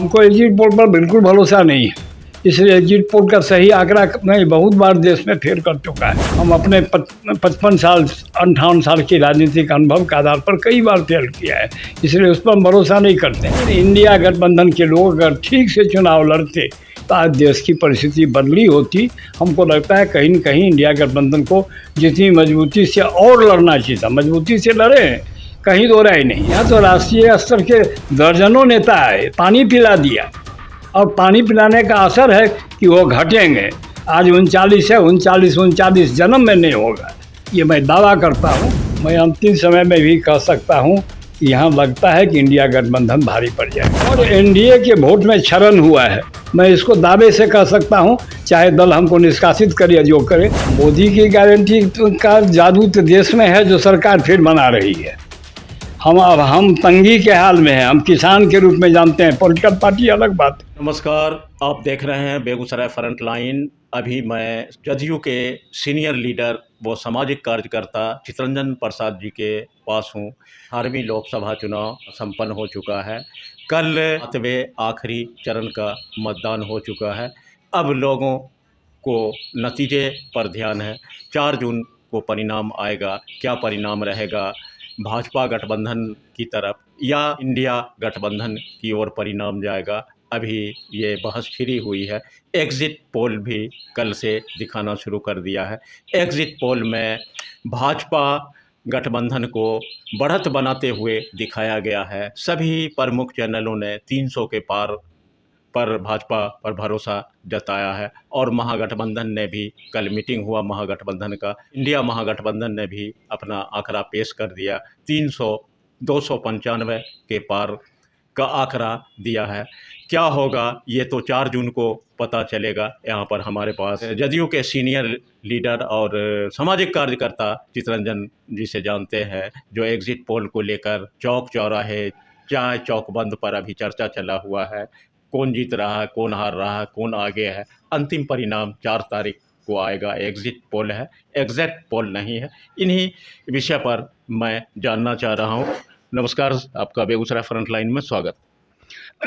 हमको exit poll पर बिल्कुल भरोसा नहीं है, इसलिए एग्जिट पोल का सही आंकड़ा मैं बहुत बार देश में फेल कर चुका है। हम अपने 55 साल 58 साल की राजनीतिक अनुभव के आधार पर कई बार फेल किया है, इसलिए उस पर भरोसा नहीं करते। इंडिया गठबंधन के लोग अगर ठीक से चुनाव लड़ते तो आज देश की परिस्थिति बदली होती। हमको लगता है कहीं न कहीं इंडिया गठबंधन को जितनी मजबूती से और लड़ना चाहिए था, मजबूती से लड़े, कहीं दो राय नहीं। यहाँ तो राष्ट्रीय स्तर के दर्जनों नेता आए, पानी पिला दिया, और पानी पिलाने का असर है कि वो घटेंगे। आज 39 है, 39 जन्म में नहीं होगा, ये मैं दावा करता हूँ। मैं अंतिम समय में भी कह सकता हूँ कि यहाँ लगता है कि इंडिया गठबंधन भारी पड़ जाए और एनडीए के वोट में क्षरण हुआ है। मैं इसको दावे से कह सकता हूँ, चाहे दल हमको निष्कासित करे या जो करे। मोदी की गारंटी का जादू तो देश में है जो सरकार फिर बना रही है। हम तंगी के हाल में हैं, हम किसान के रूप में जानते हैं, पॉलिटिकल पार्टी अलग बात। नमस्कार, आप देख रहे हैं बेगूसराय फ्रंट लाइन। अभी मैं जदयू के सीनियर लीडर व सामाजिक कार्यकर्ता चितरंजन प्रसाद जी के पास हूँ। 18वीं लोकसभा चुनाव संपन्न हो चुका है। कल 7वें आखिरी चरण का मतदान हो चुका है। अब लोगों को नतीजे पर ध्यान है। 4 जून को परिणाम आएगा। क्या परिणाम रहेगा, भाजपा गठबंधन की तरफ या इंडिया गठबंधन की ओर परिणाम जाएगा, अभी ये बहस छिड़ी हुई है। एग्ज़िट पोल भी कल से दिखाना शुरू कर दिया है। एग्ज़िट पोल में भाजपा गठबंधन को बढ़त बनाते हुए दिखाया गया है। सभी प्रमुख चैनलों ने 300 के पार पर भाजपा पर भरोसा जताया है और महागठबंधन ने भी, कल मीटिंग हुआ महागठबंधन का, इंडिया महागठबंधन ने भी अपना आंकड़ा पेश कर दिया। 295 के पार का आंकड़ा दिया है। क्या होगा ये तो 4 जून को पता चलेगा। यहाँ पर हमारे पास जदयू के सीनियर लीडर और सामाजिक कार्यकर्ता चितरंजन जी से जानते हैं, जो एग्ज़िट पोल को लेकर चौक चौराहे, चाय चौक बंद पर अभी चर्चा चला हुआ है। कौन जीत रहा है, कौन हार रहा है, कौन आगे है। अंतिम परिणाम 4 तारीख को आएगा। एग्ज़िट पोल है, एग्जैक्ट पोल नहीं है। इन्हीं विषय पर मैं जानना चाह रहा हूँ। नमस्कार, आपका बेगूसराय फ्रंट लाइन में स्वागत।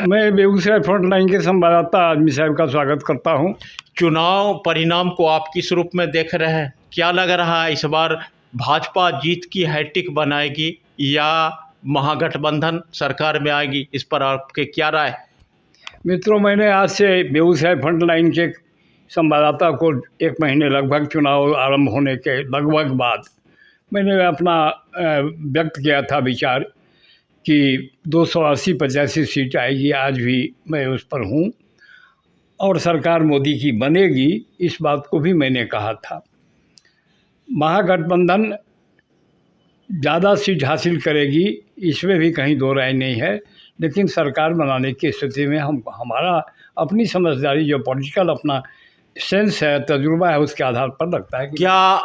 मैं बेगूसराय फ्रंट लाइन के संवाददाता आदमी साहब का स्वागत करता हूँ। चुनाव परिणाम को आप किस रूप में देख रहे हैं? क्या लग रहा है इस बार भाजपा जीत की हैट्रिक बनाएगी या महागठबंधन सरकार में आएगी? इस पर आपके क्या राय? मित्रों, मैंने आज से बेगूसराय फ्रंट लाइन के संवाददाता को 1 महीने लगभग चुनाव आरंभ होने के लगभग बाद मैंने अपना व्यक्त किया था विचार कि 280-85 सीट आएगी। आज भी मैं उस पर हूँ और सरकार मोदी की बनेगी, इस बात को भी मैंने कहा था। महागठबंधन ज़्यादा सीट हासिल करेगी, इसमें भी कहीं दो राय नहीं है, लेकिन सरकार बनाने की स्थिति में हमारा अपनी समझदारी, जो पॉलिटिकल अपना सेंस है, तजुर्बा है, उसके आधार पर लगता है कि क्या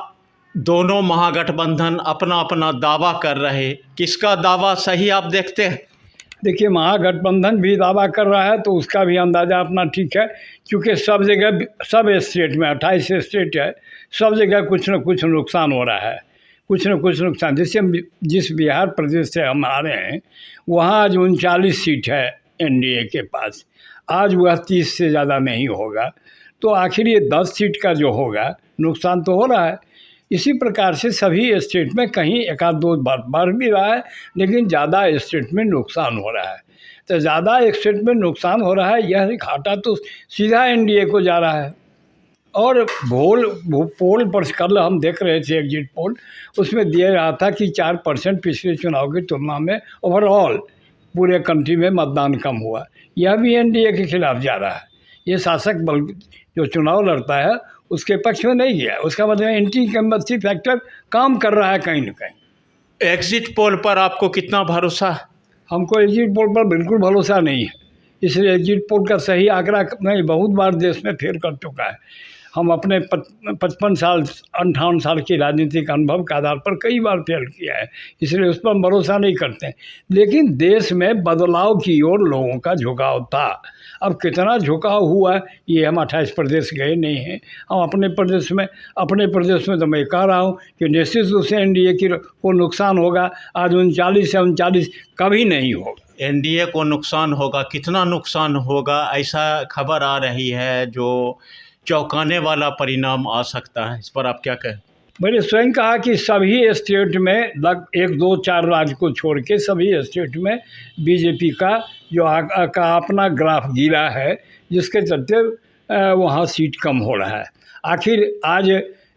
दोनों महागठबंधन अपना अपना दावा कर रहे, किसका दावा सही आप देखते हैं? देखिए, महागठबंधन भी दावा कर रहा है तो उसका भी अंदाज़ा अपना ठीक है, क्योंकि सब जगह, सब स्टेट में 28 स्टेट है, सब जगह कुछ न कुछ नुकसान हो रहा है, कुछ न कुछ नुकसान। जैसे जिस बिहार प्रदेश से हम आ रहे हैं, वहाँ आज 39 सीट है एनडीए के पास। आज वह 30 से ज़्यादा नहीं होगा, तो आखिर ये 10 सीट का जो होगा नुकसान तो हो रहा है। इसी प्रकार से सभी स्टेट में कहीं 1-2 बढ़ भी रहा है, लेकिन ज़्यादा स्टेट में नुकसान हो रहा है। तो ज़्यादा स्टेट में नुकसान हो रहा है, यह घाटा तो सीधा एनडीए को जा रहा है। और पोल पर कल हम देख रहे थे एग्जिट पोल, उसमें दिया रहा था कि 4% पिछले चुनाव की तुलना में ओवरऑल पूरे कंट्री में मतदान कम हुआ। यह भी एनडीए के खिलाफ जा रहा है। ये शासक बल जो चुनाव लड़ता है उसके पक्ष में नहीं गया। उसका मतलब एंटी इनकम्बेंसी फैक्टर काम कर रहा है कहीं न कहीं। एग्ज़िट पोल पर आपको कितना भरोसा? हमको एग्जिट पोल पर बिल्कुल भरोसा नहीं है, इसलिए एग्जिट पोल का सही आंकड़ा मैं बहुत बार देश में फेल कर चुका है। हम अपने 55 साल 58 साल की राजनीतिक अनुभव के आधार पर कई बार फेल किया है, इसलिए उस पर भरोसा नहीं करते। लेकिन देश में बदलाव की ओर लोगों का झुकाव था। अब कितना झुकाव हुआ ये हम 28 प्रदेश गए नहीं हैं। हम अपने प्रदेश में तो मैं कह रहा हूँ कि निश्चित रूप से एनडीए की को नुकसान होगा। आज 39 से 39 कभी नहीं होगा। एनडीए को नुकसान होगा, कितना नुकसान होगा, ऐसा खबर आ रही है जो चौंकाने वाला परिणाम आ सकता है। इस पर आप क्या कहें? मैंने स्वयं कहा कि सभी स्टेट में एक दो चार राज्य को छोड़ के सभी स्टेट में बीजेपी का जो का अपना ग्राफ गिरा है, जिसके चलते वहाँ सीट कम हो रहा है। आखिर आज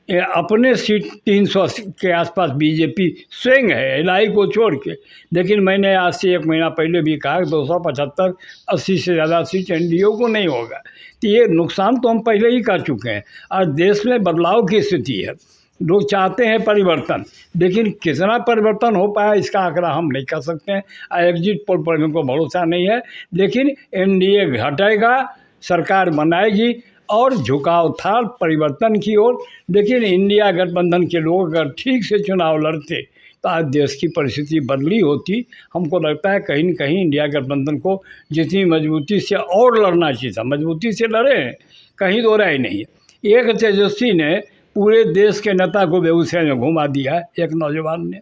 अपने सीट 300 के आसपास बीजेपी स्वयं है एलआई को छोड़ के। लेकिन मैंने आज से 1 महीना पहले भी कहा 275-80 से ज़्यादा सीट एनडीए को नहीं होगा। तो ये नुकसान तो हम पहले ही कर चुके हैं। आज देश में बदलाव की स्थिति है, लोग चाहते हैं परिवर्तन, लेकिन कितना परिवर्तन हो पाया इसका आंकड़ा हम नहीं कर सकते हैं। एग्जिट पोल पर हमको भरोसा नहीं है, लेकिन एनडीए घटेगा, सरकार बनाएगी और झुकाव था परिवर्तन की ओर। लेकिन इंडिया गठबंधन के लोग अगर ठीक से चुनाव लड़ते तो आज देश की परिस्थिति बदली होती। हमको लगता है कहीं न कहीं इंडिया गठबंधन को जितनी मजबूती से और लड़ना चाहिए था, मजबूती से लड़े हैं, कहीं दो राय नहीं है। एक तेजस्वी ने पूरे देश के नेता को बेगूसराय में घुमा दिया है, एक नौजवान ने।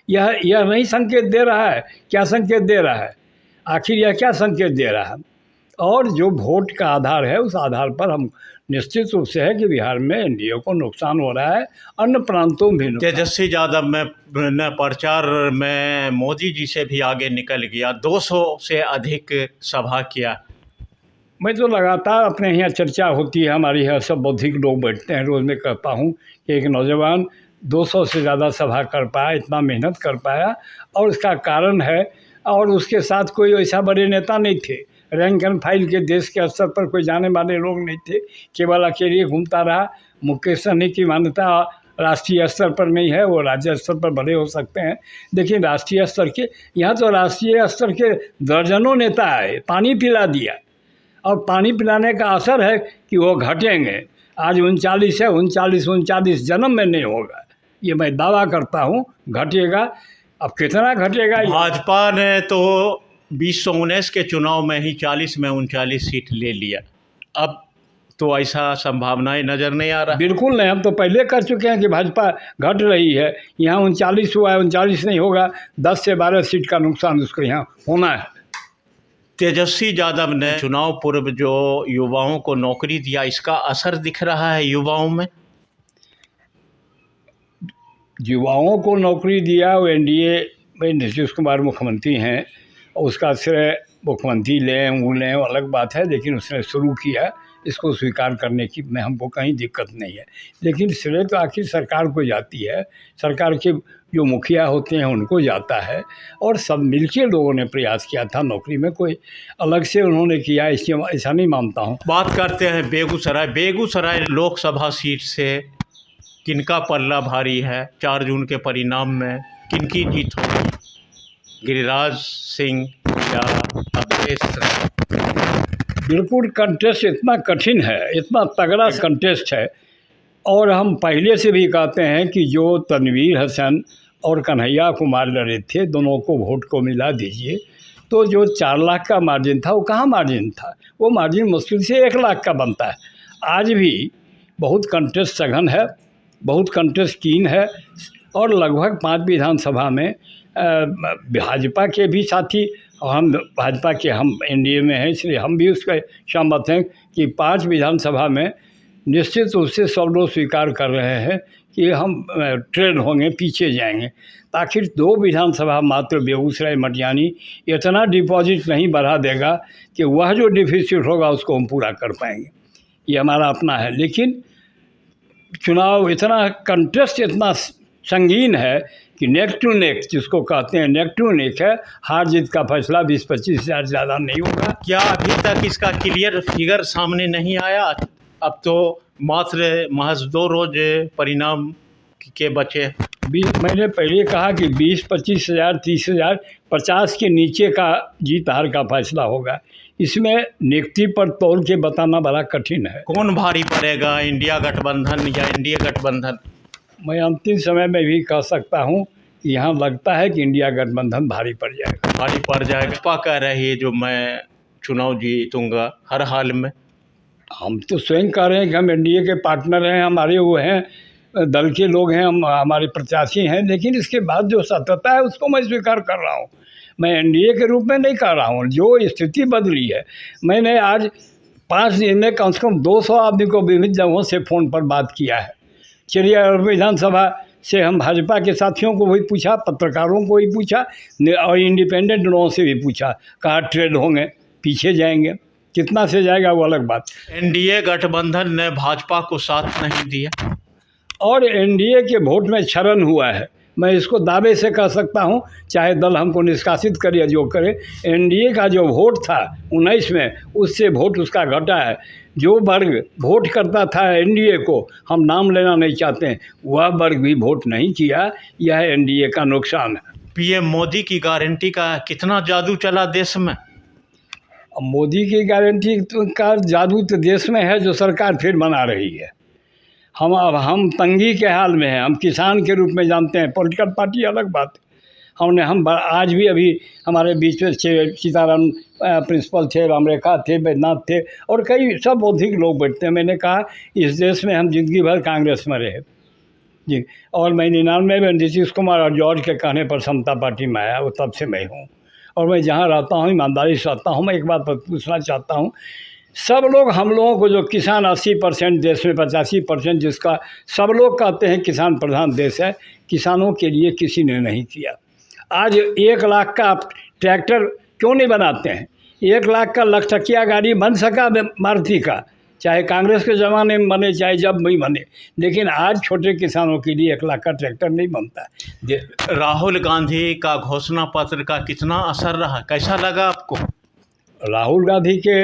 यह नहीं संकेत दे रहा है, क्या संकेत दे रहा है? आखिर यह क्या संकेत दे रहा है? और जो वोट का आधार है उस आधार पर हम निश्चित रूप से है कि बिहार में एनडीए को नुकसान हो रहा है, अन्य प्रांतों में भी। तेजस्वी यादव में प्रचार में मोदी जी से भी आगे निकल गया, 200 से अधिक सभा किया। मैं तो लगातार अपने यहाँ चर्चा होती है, हमारे यहाँ सब बौद्धिक लोग बैठते हैं, रोज़ मैं कहता हूँ कि एक नौजवान 200 से ज़्यादा सभा कर पाया, इतना मेहनत कर पाया, और उसका कारण है, और उसके साथ कोई ऐसा बड़े नेता नहीं थे, रैंक एंड फाइल के देश के स्तर पर कोई जाने माने लोग नहीं थे, केवल अकेले घूमता रहा। मुकेश सहनी की मान्यता राष्ट्रीय स्तर पर नहीं है, वो राज्य स्तर पर बड़े हो सकते हैं, लेकिन राष्ट्रीय स्तर के यहाँ तो राष्ट्रीय स्तर के दर्जनों नेता आए, पानी पिला दिया, और पानी पिलाने का असर है कि वो घटेंगे। आज 39 है, 39 जन्म में नहीं होगा, ये मैं दावा करता हूँ, घटेगा। अब कितना घटेगा? भाजपा ने तो 2019 के चुनाव में ही 40 में 39 सीट ले लिया, अब तो ऐसा संभावनाएं नज़र नहीं आ रहा। बिल्कुल नहीं, हम तो पहले कर चुके हैं कि भाजपा घट रही है। यहाँ 39 हुआ है, 39 नहीं होगा, 10 से 12 सीट का नुकसान उसको यहाँ होना है। तेजस्वी यादव ने चुनाव पूर्व जो युवाओं को नौकरी दिया, इसका असर दिख रहा है युवाओं में? युवाओं को नौकरी दिया, वो एनडीए में नीतीश कुमार मुख्यमंत्री हैं, उसका श्रेय मुख्यमंत्री लें वो लें वो अलग बात है, लेकिन उसने शुरू किया, इसको स्वीकार करने की में हमको कहीं दिक्कत नहीं है। लेकिन श्रेय तो आखिर सरकार को जाती है, सरकार के जो मुखिया होते हैं उनको जाता है, और सब मिलके लोगों ने प्रयास किया था नौकरी में, कोई अलग से उन्होंने किया ऐसा नहीं मानता हूँ। बात करते हैं बेगूसराय लोकसभा सीट से किनका पल्ला भारी है? 4 जून के परिणाम में किनकी जीत होगी, गिरिराज सिंह या अवधेश? बिल्कुल कंटेस्ट इतना कठिन है, इतना तगड़ा कंटेस्ट है, और हम पहले से भी कहते हैं कि जो तनवीर हसन और कन्हैया कुमार लड़े थे, दोनों को वोट को मिला दीजिए तो जो 4 लाख का मार्जिन था वो कहाँ मार्जिन था, वो मार्जिन मुश्किल से 1 लाख का बनता है। आज भी बहुत कंटेस्ट सघन है, बहुत कंटेस्ट कीन है, और लगभग 5 विधानसभा में भाजपा के भी साथी, हम भाजपा के हम एनडीए में हैं, इसलिए हम भी उसके सहमत हैं कि 5 विधानसभा में निश्चित रूप से सब लोग स्वीकार कर रहे हैं कि हम ट्रेन होंगे, पीछे जाएंगे। आखिर 2 विधानसभा मात्र बेगूसराय मटियानी इतना डिपॉजिट नहीं बढ़ा देगा कि वह जो डिफिसिट होगा उसको हम पूरा कर पाएंगे, ये हमारा अपना है। लेकिन चुनाव इतना कंटेस्ट इतना संगीन है कि नेक टू नेक, जिसको कहते हैं नेक टू नेक है, हार जीत का फैसला 20-25 हज़ार ज़्यादा नहीं होगा। क्या अभी तक इसका क्लियर फिगर सामने नहीं आया? अब तो मात्र महज 2 रोज परिणाम के बचे। मैंने पहले कहा कि 20-25 हज़ार, 30 हज़ार, 50 के नीचे का जीत हार का फैसला होगा। इसमें नियुक्ति पर तौल के बताना बड़ा कठिन है। कौन भारी पड़ेगा, इंडिया गठबंधन या एनडीए गठबंधन? मैं अंतिम समय में भी कह सकता हूं कि यहाँ लगता है कि इंडिया गठबंधन भारी पड़ जाएगा। भारी पड़ जाएगा। भाजपा कह रही है जो मैं चुनाव जीतूंगा हर हाल में। हम तो स्वयं कह रहे हैं कि हम एनडीए के पार्टनर हैं, हमारे वो हैं, दल के लोग हैं, हम हमारे प्रत्याशी हैं, लेकिन इसके बाद जो सत्यता है उसको मैं स्वीकार कर रहा हूँ। मैं एनडीए के रूप में नहीं कह रहा हूँ, जो स्थिति बदली है। मैंने आज 5 दिन में कम से कम 200 आदमी को विभिन्न जगहों से फ़ोन पर बात किया है। चिड़ियाघर विधानसभा से हम भाजपा के साथियों को भी पूछा, पत्रकारों को भी पूछा और इंडिपेंडेंट लोगों से भी पूछा, कहाँ ट्रेड होंगे, पीछे जाएंगे, कितना से जाएगा वो अलग बात। एनडीए गठबंधन ने भाजपा को साथ नहीं दिया और एनडीए के वोट में क्षरण हुआ है। मैं इसको दावे से कह सकता हूं, चाहे दल हमको निष्कासित करे या जो करे, एनडीए का जो वोट था 19 में, उससे वोट उसका घटा है। जो वर्ग वोट करता था एनडीए को, हम नाम लेना नहीं चाहते हैं, वह वर्ग भी वोट नहीं किया। यह एनडीए का नुकसान है। पीएम मोदी की गारंटी का कितना जादू चला देश में? अब मोदी की गारंटी का जादू तो देश में है, जो सरकार फिर बना रही है। हम तंगी के हाल में हैं, हम किसान के रूप में जानते हैं, पॉलिटिकल पार्टी अलग बात है। हम आज भी अभी हमारे बीच में सीताराम प्रिंसिपल थे, रामरेखा थे, बैद्यनाथ थे और कई सब अधिक लोग बैठते हैं। मैंने कहा इस देश में हम जिंदगी भर कांग्रेस में रहे जी, और मैं 99 में नीतीश कुमार और जॉर्ज के कहने पर समता पार्टी में आया, वो तब से मैं हूँ। और मैं जहाँ रहता हूँ ईमानदारी से रहता हूँ। मैं एक बात पूछना चाहता हूँ, सब लोग हम लोगों को, जो किसान 80% देश में 85% जिसका सब लोग कहते हैं किसान प्रधान देश है, किसानों के लिए किसी ने नहीं किया। आज 1 लाख का ट्रैक्टर क्यों नहीं बनाते हैं? 1 लाख का लखटकिया गाड़ी बन सका मारुति का, चाहे कांग्रेस के ज़माने में बने चाहे जब भी बने, लेकिन आज छोटे किसानों के लिए 1 लाख का ट्रैक्टर नहीं बनता है। राहुल गांधी का घोषणा पत्र का कितना असर रहा, कैसा लगा आपको? राहुल गांधी के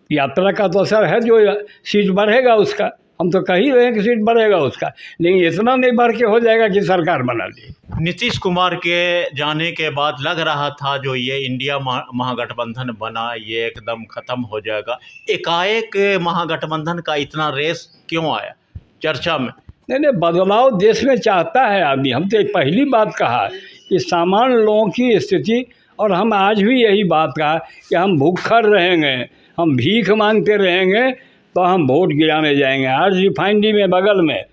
यात्रा का तो असर है, जो सीट बढ़ेगा उसका, हम तो कह ही रहे हैं कि सीट बढ़ेगा उसका, लेकिन इतना नहीं बढ़ के हो जाएगा कि सरकार बना ली। नीतीश कुमार के जाने के बाद लग रहा था जो ये इंडिया महागठबंधन बना ये एकदम ख़त्म हो जाएगा। एकाएक महागठबंधन का इतना रेस क्यों आया चर्चा में? नहीं, बदलाव देश में चाहता है आदमी। हम तो पहली बात कहा कि सामान्य लोगों की स्थिति, और हम आज भी यही बात कहा कि हम भूखर रहेंगे, हम भीख मांगते रहेंगे तो हम वोट गिराने जाएंगे। आज रिफाइनरी में बगल में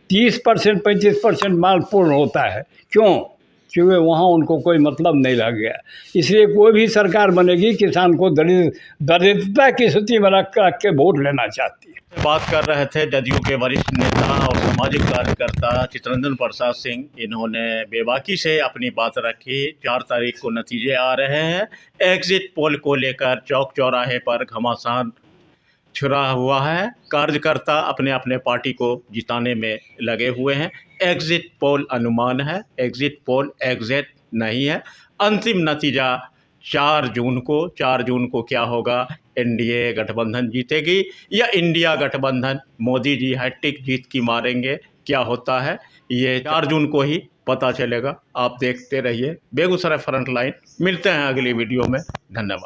30% 35% माल पूर्ण होता है। क्यों? क्योंकि वहाँ उनको कोई मतलब नहीं रह गया। इसलिए कोई भी सरकार बनेगी किसान को दरिद्रता की स्थिति में रख के वोट लेना चाहती है। बात कर रहे थे जदयू के वरिष्ठ नेता और सामाजिक कार्यकर्ता चितरंजन प्रसाद सिंह। इन्होंने बेबाकी से अपनी बात रखी। 4 तारीख को नतीजे आ रहे हैं। एग्जिट पोल को लेकर चौक चौराहे पर घमासान छिड़ा हुआ है। कार्यकर्ता अपने अपने पार्टी को जिताने में लगे हुए हैं। एग्जिट पोल अनुमान है, एग्जिट पोल एग्जिट नहीं है। अंतिम नतीजा 4 जून को क्या होगा? एनडीए गठबंधन जीतेगी या इंडिया गठबंधन मोदी जी हैट्रिक जीत की मारेंगे? क्या होता है ये 4 जून को ही पता चलेगा। आप देखते रहिए बेगूसराय फ्रंटलाइन। मिलते हैं अगली वीडियो में। धन्यवाद।